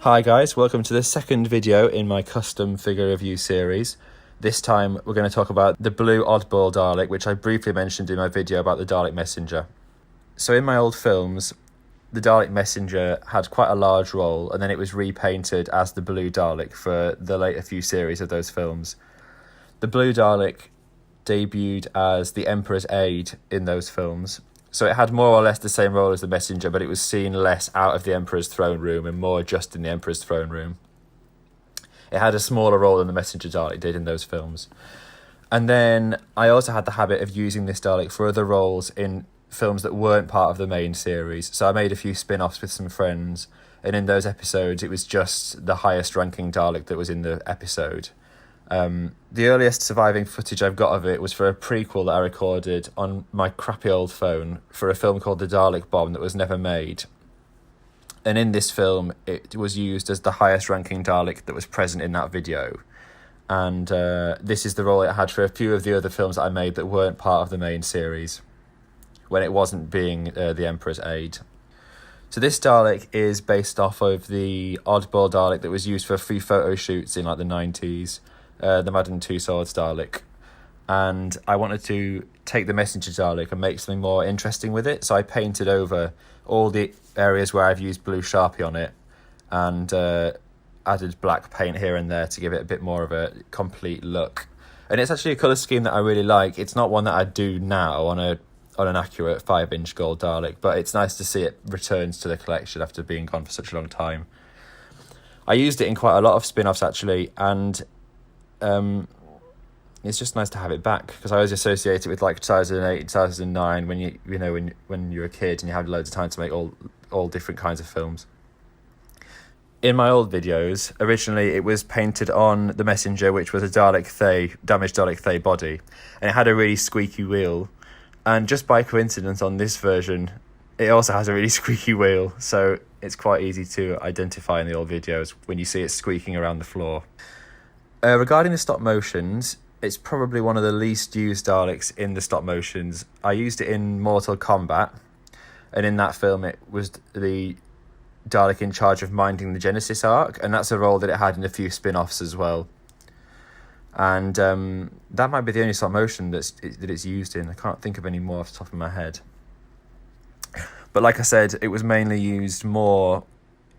Hi guys, welcome to the second video in my custom figure review series. This time we're going to talk about the blue Oddball Dalek, which I briefly mentioned in my video about the Dalek Messenger. So in my old films, the Dalek Messenger had quite a large role, and then it was repainted as the blue Dalek for the later few series of those films. The blue Dalek debuted as the Emperor's aide in those films. So it had more or less the same role as the Messenger, but it was seen less out of the Emperor's throne room and more just in the Emperor's throne room. It had a smaller role than the Messenger Dalek did in those films. And then I also had the habit of using this Dalek for other roles in films that weren't part of the main series. So I made a few spin-offs with some friends, and in those episodes it was just the highest ranking Dalek that was in the episode. The earliest surviving footage I've got of it was for a prequel that I recorded on my crappy old phone for a film called The Dalek Bomb that was never made. And in this film, it was used as the highest ranking Dalek that was present in that video. And this is the role it had for a few of the other films that I made that weren't part of the main series, when it wasn't being the Emperor's aide. So this Dalek is based off of the Oddball Dalek that was used for free photo shoots in like the 90s. The Madden Two Swords Dalek, and I wanted to take the Messenger Dalek and make something more interesting with it, so I painted over all the areas where I've used blue Sharpie on it and added black paint here and there to give it a bit more of a complete look. And it's actually a colour scheme that I really like. It's not one that I'd do now on an accurate 5-inch gold Dalek, but it's nice to see it returns to the collection after being gone for such a long time. I used it in quite a lot of spin-offs actually, and it's just nice to have it back, because I always associate it with like 2008, 2009 when you're a kid and you had loads of time to make all different kinds of films. In my old videos, originally it was painted on the Messenger, which was a damaged Dalek Thay body, and it had a really squeaky wheel. And just by coincidence on this version, it also has a really squeaky wheel, so it's quite easy to identify in the old videos when you see it squeaking around the floor. Regarding the stop motions, it's probably one of the least used Daleks in the stop motions. I used it in Mortal Kombat, and in that film it was the Dalek in charge of minding the Genesis Ark, and that's a role that it had in a few spin-offs as well. And that might be the only stop motion that it's used in. I can't think of any more off the top of my head. But like I said, it was mainly used more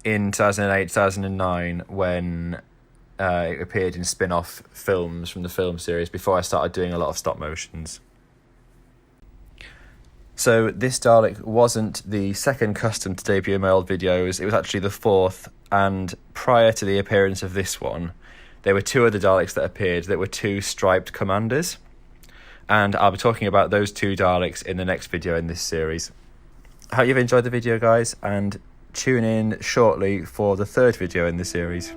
in 2008, 2009 when it appeared in spin-off films from the film series before I started doing a lot of stop motions. So this Dalek wasn't the second custom to debut in my old videos, it was actually the fourth, and prior to the appearance of this one, there were two other Daleks that appeared that were two striped commanders, and I'll be talking about those two Daleks in the next video in this series. I hope you've enjoyed the video, guys, and tune in shortly for the third video in the series.